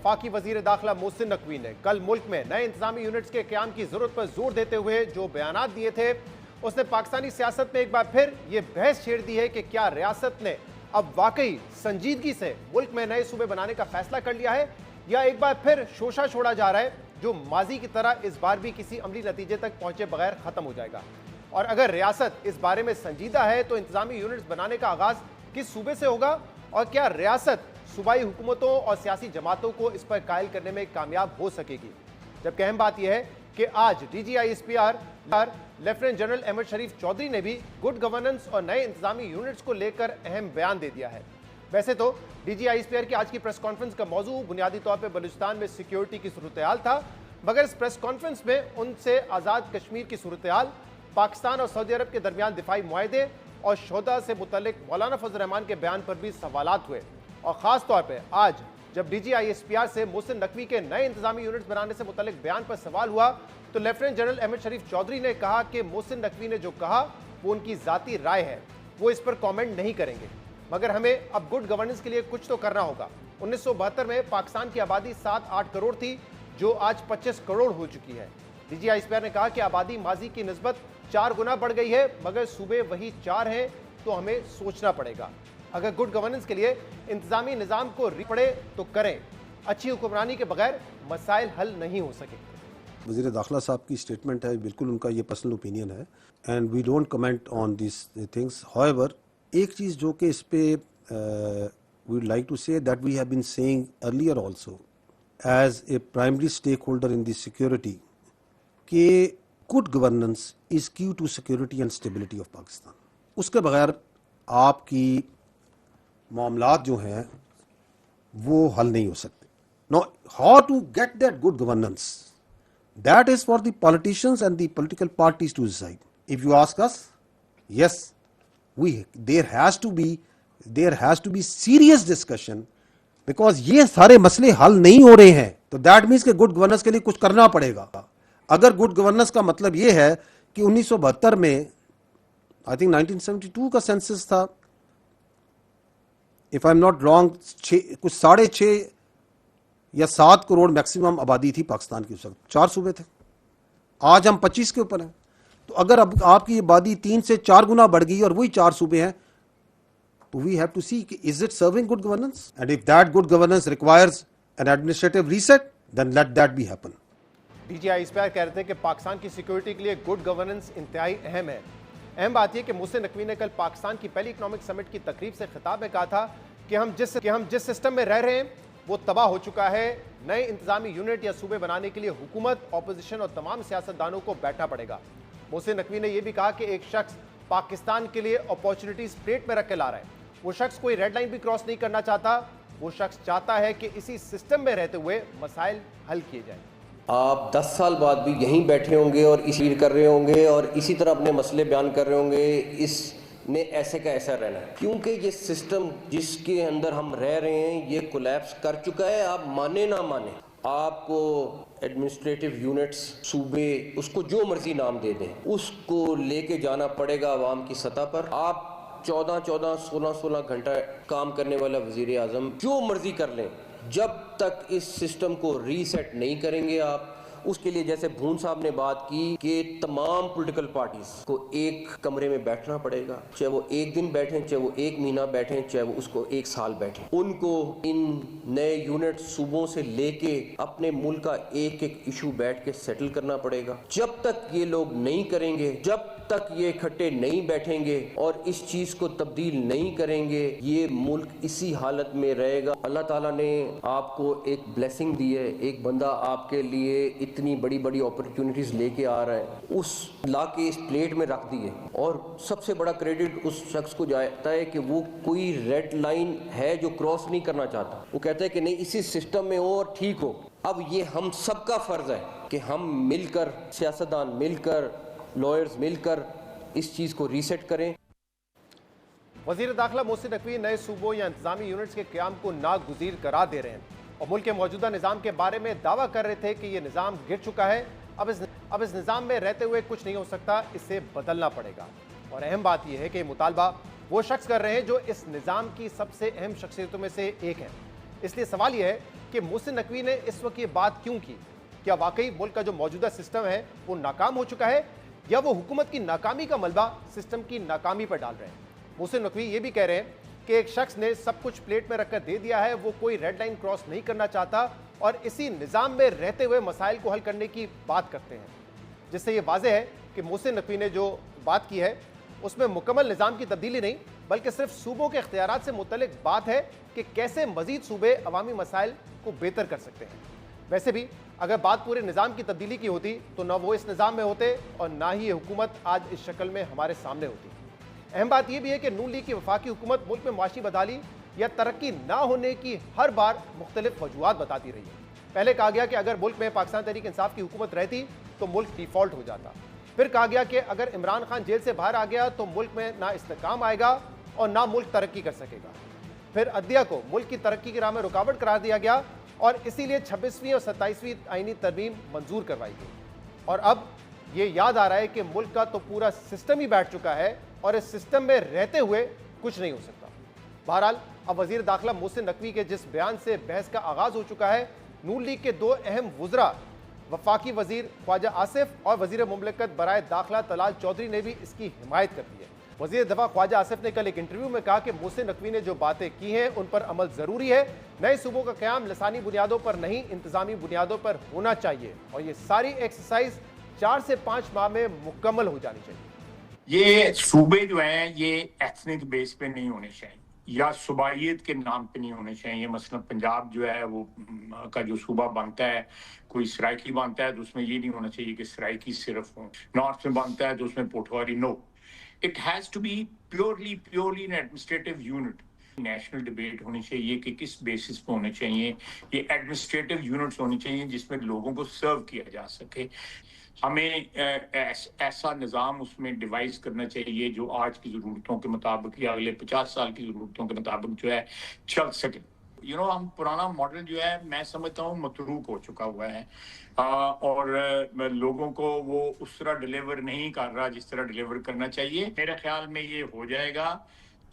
वफाकी वजीर दाखिला मोहसिन नकवी ने कल मुल्क में नए इंतजामी यूनिट्स के क़याम की जरूरत पर जोर देते हुए जो बयानात दिए थे, उसने पाकिस्तानी सियासत में एक बार फिर यह बहस छेड़ दी है कि क्या रियासत ने अब वाकई संजीदगी से मुल्क में नए सूबे बनाने का फैसला कर लिया है, या एक बार फिर शोशा छोड़ा जा रहा है जो माजी की तरह इस बार भी किसी अमली नतीजे तक पहुंचे बगैर खत्म हो जाएगा। और अगर रियासत इस बारे में संजीदा है तो इंतजामी यूनिट्स बनाने का आगाज किस सूबे से होगा, और क्या रियासत सूबाई हुकूमतों और सियासी जमातों को इस पर कायल करने में कामयाब हो सकेगी। जबकि अहम बात यह है कि आज DGISPR लेफ्टिनेंट जनरल अहमद शरीफ चौधरी ने भी गुड गवर्नेंस और नए इंतजामी यूनिट्स को लेकर अहम बयान दे दिया है। वैसे तो DGISPR की आज की प्रेस कॉन्फ्रेंस का मौजू बुनियादी तौर पर बलूचिस्तान में सिक्योरिटी की सूरत-ए-हाल था, मगर इस प्रेस कॉन्फ्रेंस में उनसे आज़ाद कश्मीर की सूरत-ए-हाल, पाकिस्तान और सऊदी अरब के दरमियान दिफाई मुआहदे और शोधा से मुतल्लिक मौलाना फजल रहमान के बयान पर भी सवालात हुए। और ख़ास तौर पर आज जब DGISPR से मोहसिन नकवी के नए इंतजामी यूनिट्स बनाने से मुतल्लिक बयान पर सवाल हुआ तो लेफ्टिनेंट जनरल अहमद शरीफ चौधरी ने कहा कि मोहसिन नकवी ने जो कहा वो उनकी ज़ाती राय है, वो इस पर कॉमेंट नहीं करेंगे, मगर हमें अब गुड गवर्नेंस के लिए कुछ तो करना होगा। 1972 में पाकिस्तान की आबादी 7-8 करोड़ थी, जो आज 25 करोड़ हो चुकी है। DGISPR ने कहा कि आबादी माजी की निस्बत 4 गुना बढ़ गई है, मगर सूबे वही 4 हैं, तो हमें सोचना पड़ेगा। अगर गुड गवर्नेंस के लिए इंतजामी निज़ाम को पड़े तो करें, अच्छी हुक्मरानी के बगैर मसाइल हल नहीं हो सके। वज़ीर दाखिला साहब की स्टेटमेंट है, बिल्कुल उनका ये पर्सनल ओपिनियन है and we don't comment on this things. However, एक चीज़ जो कि इस पे we would like to say that we have been saying earlier also as a primary stakeholder in this security कि good governance is key to security and stability of Pakistan. उसके बगैर आपकी मामलात जो हैं वो हल नहीं हो सकते। No, how to get that good governance, that is for the politicians and the political parties to decide. If you ask us, yes, there has to be serious discussion, because ये सारे मसले हल नहीं हो रहे हैं, तो that means कि गुड गवर्नेंस के लिए कुछ करना पड़ेगा। अगर गुड गवर्नेंस का मतलब ये है कि 1972 में आई थिंक 1972 का सेंसस था, if I am not wrong, कुछ 6.5 या 7 करोड़ मैक्सिमम आबादी थी पाकिस्तान की, उस वक्त 4 सूबे थे। आज हम 25 के ऊपर हैं। तो अगर अब आपकी आबादी 3 से 4 गुना बढ़ गई और वही 4 सूबे हैं, तो we have to see is it serving good governance, and if that good governance requires an administrative reset then let that be happen. DGISPR कह रहे थे कि पाकिस्तान की सिक्योरिटी के लिए गुड गवर्नेंस इंतहाई अहम है। अहम बात यह कि मोहसिन नकवी ने कल पाकिस्तान की पहली इकोनॉमिक समिट की तकरीब से खिताब में कहा था कि हम जिस सिस्टम में रह रहे हैं वो तबाह हो चुका है। नए इंतजामी यूनिट या सूबे बनाने के लिए हुकूमत, ऑपोजिशन और तमाम सियासतदानों को बैठना पड़ेगा। मोहसिन नकवी ने यह भी कहा कि एक शख्स पाकिस्तान के लिए अपॉर्चुनिटीज प्लेट में रख के ला रहा है। वो शख्स कोई रेड लाइन भी क्रॉस नहीं करना चाहता। वो शख्स चाहता है कि इसी सिस्टम में रहते हुए मसाइल हल किए जाए। आप 10 साल बाद भी यहीं बैठे होंगे और इसी कर रहे होंगे और इसी तरह अपने मसले बयान कर रहे होंगे, इसने ऐसे का ऐसा रहना है, क्योंकि ये सिस्टम जिसके अंदर हम रह रहे हैं ये कोलैप्स कर चुका है। आप माने ना माने, आपको एडमिनिस्ट्रेटिव यूनिट्स, सूबे, उसको जो मर्जी नाम दे दें, उसको लेके जाना पड़ेगा अवाम की सतह पर। आप 14-14, 16-16 घंटा काम करने वाला वजीर आज़म जो मर्जी कर लें, जब तक इस सिस्टम को रीसेट नहीं करेंगे आप, उसके लिए जैसे भून साहब ने बात की कि तमाम पॉलिटिकल पार्टीज को एक कमरे में बैठना पड़ेगा, चाहे वो एक दिन बैठें, चाहे वो 1 महीना बैठें, चाहे वो उसको 1 साल बैठें। उनको इन नए यूनिट सूबों से लेके अपने मुल्क का एक एक इशू बैठ के सेटल करना पड़ेगा। जब तक ये लोग नहीं करेंगे, जब तक ये इकट्ठे नहीं बैठेंगे और इस चीज को तब्दील नहीं करेंगे, ये मुल्क इसी हालत में रहेगा। अल्लाह ताला ने आपको एक ब्लेसिंग दी है, एक बंदा आपके लिए इतनी बड़ी बड़ी अपॉर्चुनिटीज लेके आ रहा है, उस ला के इस प्लेट में रख दिए, और सबसे बड़ा क्रेडिट उस शख्स को जाता है कि वो कोई रेड लाइन है जो क्रॉस नहीं करना चाहता। वो कहता है कि नहीं, इसी सिस्टम में हो और ठीक हो। अब ये हम सबका फर्ज है कि हम मिलकर, सियासतदान मिलकर, लॉयर्स मिलकर इस चीज को रीसेट करें। वजीर दाखिला मोहसिन नकवी नए सूबों या इंतजामी यूनिट्स के क्याम को नागुज़ीर करार दे रहे हैं और मुल्क के मौजूदा निज़ाम के बारे में दावा कर रहे थे कि यह निज़ाम गिर चुका है, अब इस निज़ाम में रहते हुए कुछ नहीं हो सकता, इसे बदलना पड़ेगा। और अहम बात यह है कि मुतालबा वो शख्स कर रहे हैं जो इस निज़ाम की सबसे अहम शख्सियतों में से एक है। इसलिए सवाल यह है कि मोहसिन नकवी ने इस वक्त ये बात क्यों की। क्या वाकई मुल्क का जो मौजूदा सिस्टम है वो नाकाम हो चुका है, या वो हुकूमत की नाकामी का मलबा सिस्टम की नाकामी पर डाल रहे हैं। मोहसिन नकवी ये भी कह रहे हैं कि एक शख्स ने सब कुछ प्लेट में रखकर दे दिया है, वो कोई रेड लाइन क्रॉस नहीं करना चाहता और इसी निज़ाम में रहते हुए मसाइल को हल करने की बात करते हैं, जिससे ये वाज़ेह है कि मोहसिन नकवी ने जो बात की है उसमें मुकम्मल निज़ाम की तब्दीली नहीं बल्कि सिर्फ सूबों के इख्तियारात से मुतल्लिक बात है कि कैसे मजीद सूबे अवामी मसाइल को बेहतर कर सकते हैं। वैसे भी अगर बात पूरे निज़ाम की तब्दीली की होती तो ना वो इस निज़ाम में होते और ना ही ये हुकूमत आज इस शक्ल में हमारे सामने होती। अहम बात यह भी है कि नून लीग की वफाकी हुकूमत मुल्क में माशी बदहाली या तरक्की ना होने की हर बार मुख्तलिफ वजूहात बताती रही है। पहले कहा गया कि अगर मुल्क में पाकिस्तान तहरीक इंसाफ की हुकूमत रहती तो मुल्क डिफॉल्ट हो जाता। फिर कहा गया कि अगर इमरान खान जेल से बाहर आ गया तो मुल्क में ना इस्तेकाम आएगा और ना मुल्क तरक्की कर सकेगा। फिर अदलिया को मुल्क की तरक्की की राह में रुकावट करार दिया गया और इसीलिए 26वीं और 27वीं आईनी तरमीम मंजूर करवाई गई। और अब ये याद आ रहा है कि मुल्क का तो पूरा सिस्टम ही बैठ चुका है और इस सिस्टम में रहते हुए कुछ नहीं हो सकता। बहरहाल अब वजीर दाखिला मोहसिन नकवी के जिस बयान से बहस का आगाज हो चुका है, नून लीग के दो अहम वुज़रा वफाकी वजीर ख्वाजा आसिफ और वजीर मुमलिकत बराए दाखिला तलाल चौधरी ने भी इसकी हिमायत कर दी है। वजीर दफा ख्वाजा आसिफ ने कल एक इंटरव्यू में कहा कि मोहसिन नकवी ने जो बातें की हैं उन पर अमल जरूरी है। नए सूबों का क़याम लसानी बुनियादों पर नहीं इंतजामी बुनियादों पर होना चाहिए और ये सारी एक्सरसाइज 4 से 5 माह में मुकम्मल हो जानी चाहिए। ये सूबे जो हैं ये एथनिक बेस पे नहीं होने चाहिए या सुबाइयत के नाम पे नहीं होने चाहिए। मसलन पंजाब जो है वो का जो सूबा बनता है, कोई सराइकी बनता है तो उसमें ये नहीं होना चाहिए कि सराइकी सिर्फ हो। नॉर्थ में बनता है तो उसमें Pothwari. No, it has to be purely an administrative unit. National debate होनी चाहिए कि किस बेसिस पे होने चाहिए। ये एडमिनिस्ट्रेटिव यूनिट्स होनी चाहिए जिसमें लोगों को सर्व किया जा सके। हमें ऐसा निज़ाम उसमें डिवाइस करना चाहिए जो आज की ज़रूरतों के मुताबिक या अगले 50 साल की ज़रूरतों के मुताबिक जो है चल सके। हम पुराना मॉडल जो है मैं समझता हूँ मतरूक हो चुका हुआ है और लोगों को वो उस तरह डिलीवर नहीं कर रहा जिस तरह डिलीवर करना चाहिए। मेरे ख्याल में ये हो जाएगा।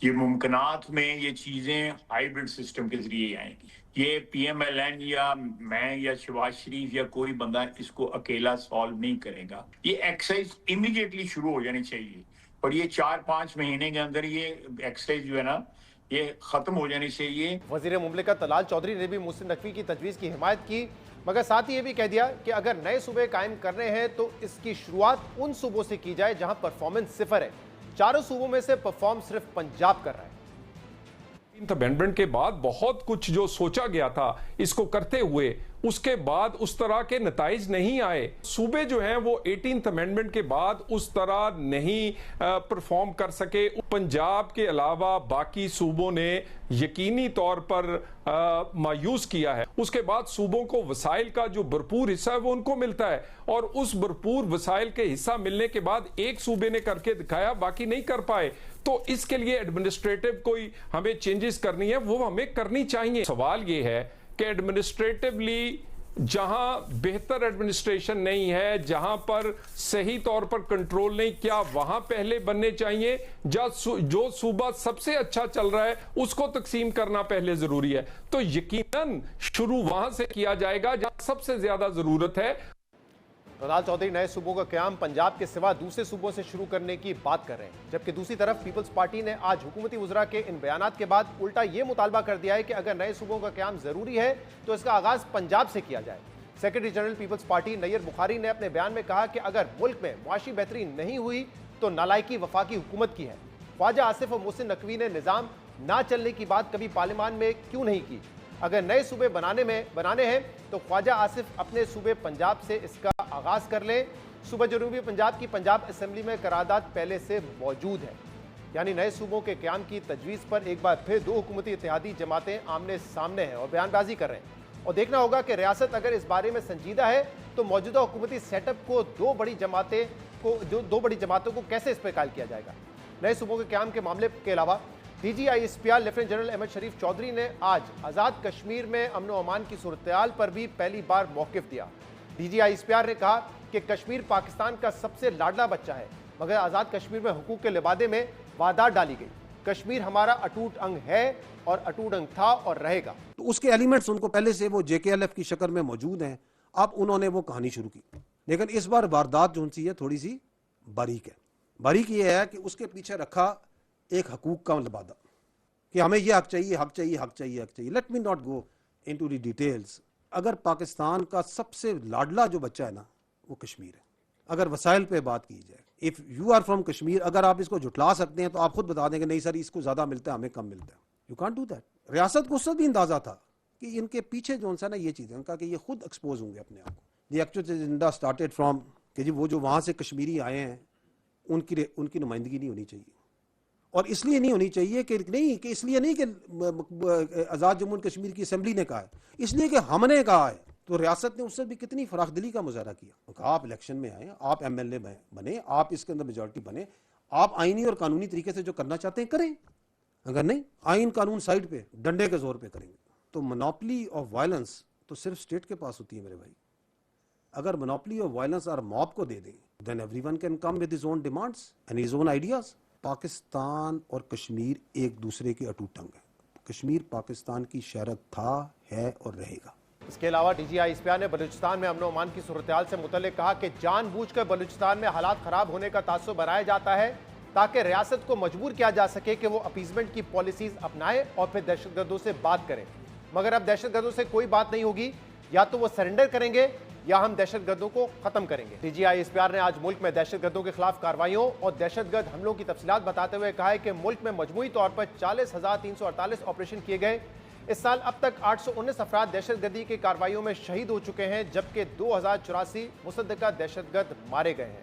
ये मुमकिनात में ये चीज़ें हाइब्रिड सिस्टम के ज़रिए आएंगी। ये PMLN या मैं या शहबाज शरीफ या कोई बंदा इसको अकेला सॉल्व नहीं करेगा। ये एक्सरसाइज इमीडिएटली शुरू हो जानी चाहिए और ये 4-5 महीने के अंदर ये एक्सरसाइज जो है ना ये खत्म हो जानी चाहिए। वजीर मुमलिकत तलाल चौधरी ने भी मोहसिन नकवी की तजवीज़ की हिमायत की, मगर साथ ही ये भी कह दिया कि अगर नए सूबे कायम करने हैं तो इसकी शुरुआत उन सूबों से की जाए जहां परफॉर्मेंस सिफर है। चारों सूबों में से परफॉर्म सिर्फ पंजाब कर रहा है। अमेंडमेंट के बाद बहुत कुछ जो सोचा गया था इसको करते हुए उसके बाद उस तरह के नताइज नहीं आए। सूबे जो हैं वो 18th अमेंडमेंट के बाद उस तरह नहीं परफॉर्म कर सके। पंजाब के अलावा बाकी सूबों ने यकीनी तौर पर मायूस किया है। उसके बाद सूबों को वसाइल का जो भरपूर हिस्सा है वो उनको मिलता है और उस भरपूर वसाइल के हिस्सा मिलने के बाद एक सूबे ने करके दिखाया, बाकी नहीं कर पाए। तो इसके लिए एडमिनिस्ट्रेटिव कोई हमें चेंजेस करनी है वो हमें करनी चाहिए। सवाल ये है कि एडमिनिस्ट्रेटिवली जहां बेहतर एडमिनिस्ट्रेशन नहीं है, जहां पर सही तौर पर कंट्रोल नहीं, क्या वहां पहले बनने चाहिए? जो सूबा सबसे अच्छा चल रहा है उसको तकसीम करना पहले जरूरी है। तो यकीनन शुरू वहां से किया जाएगा जहां सबसे ज्यादा जरूरत है। तलाल चौधरी नए सूबों का क़याम पंजाब के सिवा दूसरे सूबों से शुरू करने की बात कर रहे हैं, जबकि दूसरी तरफ पीपल्स पार्टी ने आज हुकूमती वज़रा के इन बयानात के बाद उल्टा ये मुतालबा कर दिया है कि अगर नए सूबों का क़याम ज़रूरी है तो इसका आगाज़ पंजाब से किया जाए। Secretary general peoples party Nayyar Bukhari ने अपने बयान में कहा कि अगर मुल्क में मुआशी बेहतरी नहीं हुई तो नालायकी वफाकी हुकूमत की है। ख्वाजा आसिफ और मोहसिन नकवी ने निज़ाम ना चलने की बात कभी पार्लियामान में क्यों नहीं की? अगर नए सूबे बनाने हैं तो ख्वाजा आसिफ अपने सूबे पंजाब से इसका आगाज़ कर लें। सूबा जनूबी पंजाब की पंजाब असम्बली में करारदाद पहले से मौजूद है। यानी नए सूबों के क़याम की तजवीज़ पर एक बार फिर दो हुकूमती इत्तेहादी जमातें आमने सामने हैं और बयानबाजी कर रहे हैं। और देखना होगा कि रियासत अगर इस बारे में संजीदा है तो मौजूदा हुकूमती सेटअप को दो बड़ी जमातों को कैसे इस पर कायल किया जाएगा। नए सूबों के क़याम के मामले के अलावा DGISPR लेफ्टिनेंट जनरल अहमद शरीफ चौधरी ने आज आज़ाद कश्मीर में अमन व अमान की सूरत-ए-हाल पर भी पहली बार मौक़िफ़ दिया। DGISPR ने कहा कि कश्मीर पाकिस्तान का सबसे लाडला बच्चा है, मगर आज़ाद कश्मीर में हुकूक के लिबादे में वादात डाली गई। कश्मीर हमारा अटूट अंग है और अटूट अंग था और रहेगा। तो उसके एलिमेंट्स उनको पहले से वो JKLF की शक्ल में मौजूद हैं। अब उन्होंने वो कहानी शुरू की, लेकिन इस बार वारदात जो सी है थोड़ी सी बारीक है। बारीक ये है कि उसके पीछे रखा एक हकूक का लबादा कि हमें ये हक चाहिए, हक चाहिए, हक चाहिए, हक चाहिए। Let me not go into the details. अगर पाकिस्तान का सबसे लाडला जो बच्चा है ना वो कश्मीर है। अगर वसाइल पे बात की जाए, if you are from Kashmir, अगर आप इसको जुटला सकते हैं तो आप खुद बता देंगे नहीं सर इसको ज्यादा मिलता है, हमें कम मिलता है। You can't do that. रियासत को उससे भी अंदाजा था कि इनके पीछे जो सा ना ये चीज़ है उनका कि ये खुद एक्सपोज होंगे अपने आप को। The actual agenda started from कि जी वो जो वहाँ से कश्मीरी आए हैं उनकी नुमाइंदगी नहीं होनी चाहिए। और इसलिए नहीं होनी चाहिए कि नहीं कि इसलिए नहीं कि आज़ाद जम्मू एंड कश्मीर की असेंबली ने कहा है, इसलिए कि हमने कहा है। तो रियासत ने उससे भी कितनी फराखदिली का मुजाहरा किया। तो आप इलेक्शन में आए, आप MLA बने, आप इसके अंदर मेजॉरिटी बने, आप आईनी और कानूनी तरीके से जो करना चाहते हैं करें। अगर नहीं, आइन कानून साइड पे डंडे के जोर पे करेंगे। तो मोनोपोली ऑफ वायलेंस तो सिर्फ स्टेट के पास होती है मेरे भाई। अगर मोनोपोली ऑफ वायलेंस और मॉब को दे दें, then everyone can come with his own demands and his own ideas. Pakistan और कश्मीर एक दूसरे के अटूट अंग है। कश्मीर पाकिस्तान की शहरत था, है और रहेगा। इसके अलावा DGI इस्पिया ने बलूचिस्तान में अमन अमान की सूरत-ए-हाल से मुतल्लिक कहा कि जानबूझकर बलूचिस्तान में हालात खराब होने का तासुब बनाया जाता है ताकि रियासत को मजबूर किया जा सके कि वो अपीजमेंट की पॉलिसीज अपनाए और फिर दहशतगर्दों से बात करें। मगर अब दहशतगर्दों से कोई बात नहीं होगी, या तो वो सरेंडर करेंगे या हम दहशतगर्दों को खत्म करेंगे। DGI इस्पिया ने आज मुल्क में दहशतगर्दों के खिलाफ कार्रवाइयों और दहशतगर्द हमलों की तफसीलात बताते हुए कहा है कि मुल्क में मजमूई तौर पर 40,348 ऑपरेशन किए गए। इस साल अब तक 819 अफराद दहशतगर्दी की कार्रवाइयों में शहीद हो चुके हैं, जबकि 2084 मुसद्दका दहशतगर्द मारे गए हैं।